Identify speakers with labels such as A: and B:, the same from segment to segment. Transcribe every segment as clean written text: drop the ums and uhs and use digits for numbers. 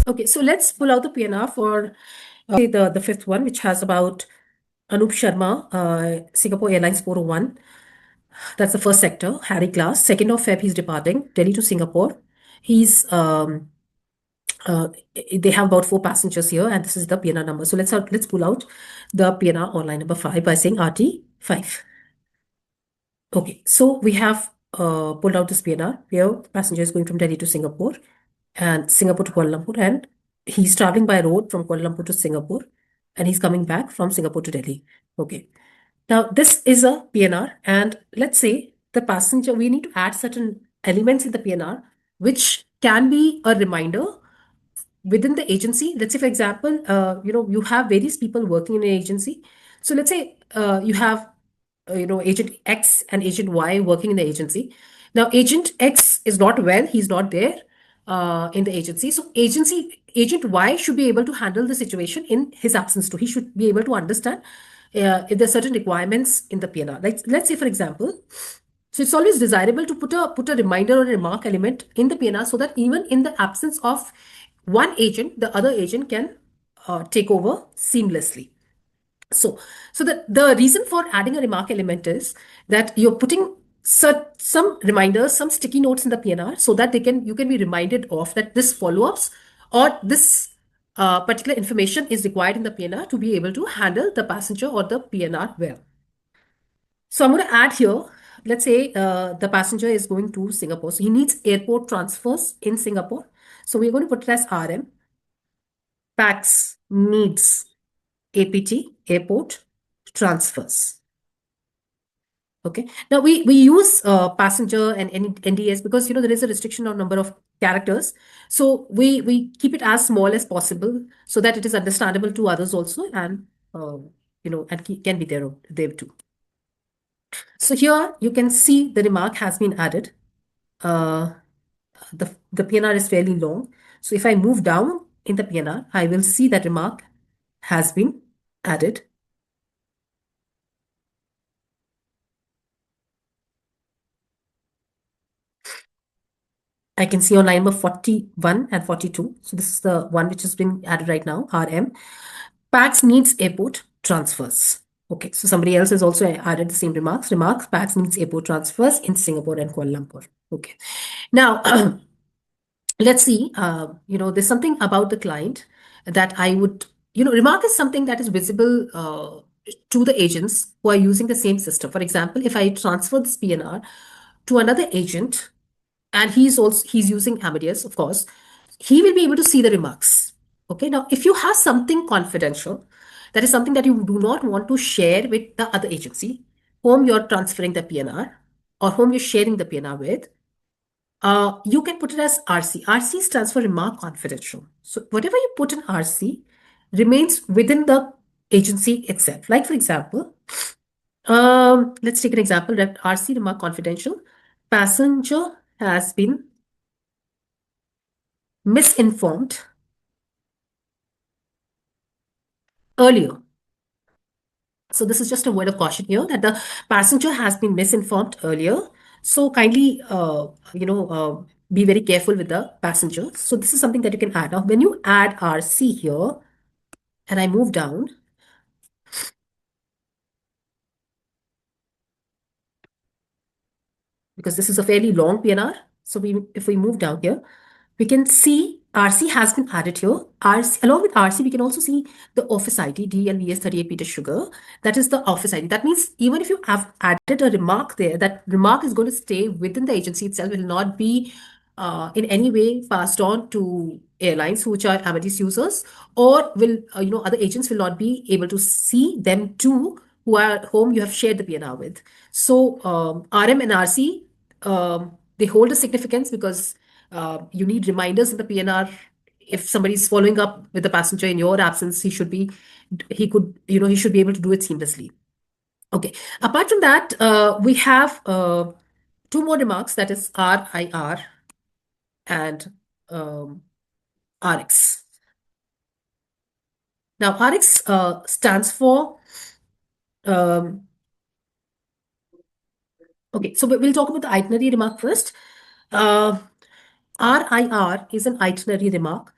A: Okay, so let's pull out the PNR for the fifth one, which has about Anup Sharma, Singapore Airlines 401. That's the first sector, Harry Class. 2nd of Feb, he's departing Delhi to Singapore. He's uh, they have about 4 passengers here, and this is the PNR number. So let's pull out the PNR online number 5 by saying RT5. Okay, so we have pulled out this PNR. Here, passenger is going from Delhi to Singapore and Singapore to Kuala Lumpur, and he's traveling by road from Kuala Lumpur to Singapore, and he's coming back from Singapore to Delhi. Okay. Now, this is a PNR, and let's say the passenger, we need to add certain elements in the PNR, which can be a reminder within the agency. Let's say, for example, you have various people working in an agency. So let's say you have, agent X and agent Y working in the agency. Now, agent X is not well; he's not there in the agency. So, agent Y should be able to handle the situation in his absence too. He should be able to understand if there are certain requirements in the PNR. Like, let's say, for example, so it's always desirable to put a reminder or a remark element in the PNR so that even in the absence of one agent, the other agent can take over seamlessly. So the reason for adding a remark element is that you're putting some reminders, some sticky notes in the PNR so that you can be reminded of that this follow-ups or this particular information is required in the PNR to be able to handle the passenger or the PNR well. So I'm going to add here, let's say the passenger is going to Singapore. So he needs airport transfers in Singapore. So we're going to put it as RM. PAX needs APT, airport transfers. Okay. Now we use passenger and NDS because there is a restriction on number of characters. So we keep it as small as possible so that it is understandable to others also, and can be there too. So here you can see the remark has been added. Uh, the PNR is fairly long. So if I move down in the PNR, I will see that remark has been added. I can see on line number 41 and 42. So this is the one which has been added right now, RM. PAX needs airport transfers. Okay, so somebody else has also added the same remarks. PAX needs airport transfers in Singapore and Kuala Lumpur. Okay. Now, let's see, there's something about the client that I would, remark is something that is visible to the agents who are using the same system. For example, if I transfer this PNR to another agent, and he's using Amadeus, of course, he will be able to see the remarks. Okay, now if you have something confidential, that is something that you do not want to share with the other agency, whom you're transferring the PNR or whom you're sharing the PNR with, you can put it as RC. RC stands for remark confidential. So whatever you put in RC remains within the agency itself. Like for example, let's take an example that RC remark confidential. Passenger has been misinformed earlier. So this is just a word of caution here that the passenger has been misinformed earlier. So kindly, be very careful with the passenger. So this is something that you can add. Now, when you add RC here, and I move down, because this is a fairly long PNR. So if we move down here, we can see RC has been added here. RC, along with RC, we can also see the office ID, DLVS 38 Peter Sugar. That is the office ID. That means even if you have added a remark there, that remark is going to stay within the agency itself, will not be in any way passed on to airlines which are Amadeus users, or will, other agents will not be able to see them too, whom you have shared the PNR with. So RM and RC, they hold a significance because you need reminders in the PNR. If somebody is following up with the passenger in your absence, he should be able to do it seamlessly. Okay. Apart from that, we have two more remarks, that is RIR and RX. Now, RX stands for okay, so we'll talk about the itinerary remark first. RIR is an itinerary remark,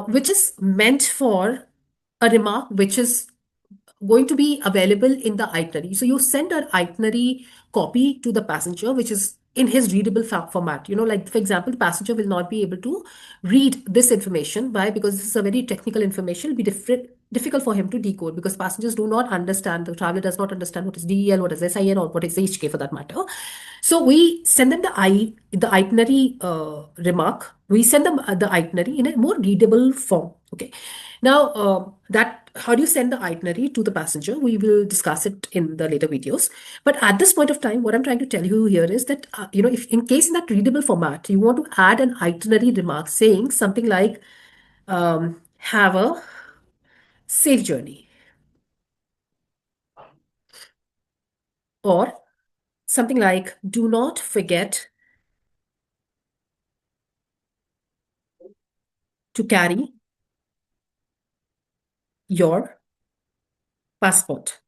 A: which is meant for a remark which is going to be available in the itinerary. So you send an itinerary copy to the passenger, which is in his readable format. Like for example, the passenger will not be able to read this information. Why? Because this is a very technical information. It'll be difficult for him to decode because passengers do not understand, the traveler does not understand what is DEL, what is SIN, or what is HK for that matter. So we send them the itinerary remark. We send them the itinerary in a more readable form. Okay. Now, that how do you send the itinerary to the passenger? We will discuss it in the later videos. But at this point of time, what I'm trying to tell you here is that if in case in that readable format you want to add an itinerary remark saying something like, "Have a safe journey," or something like, "Do not forget to carry your passport."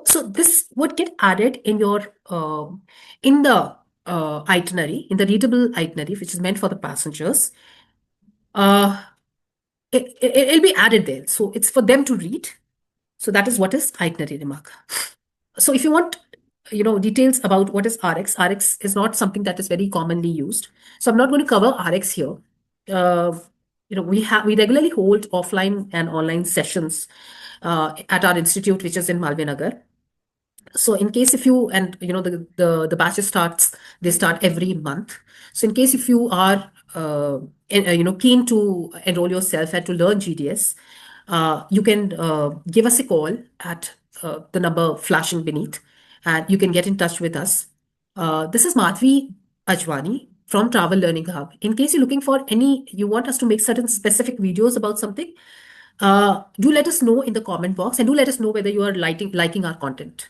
A: So this would get added in the itinerary, in the readable itinerary, which is meant for the passengers. Uh, it'll be added there. So it's for them to read. So that is what is itinerary remark. So if you want, details about what is RX is not something that is very commonly used. So I'm not going to cover RX here. Uh, we regularly hold offline and online sessions at our institute, which is in Malvinagar. So in case if you and the batches they start every month. So in case if you are keen to enroll yourself and to learn GDS, you can give us a call at the number flashing beneath, and you can get in touch with us. This is Madhvi Ajwani from Travel Learning Hub. In case you're looking for you want us to make certain specific videos about something, do let us know in the comment box, and do let us know whether you are liking our content.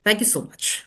A: Thank you so much.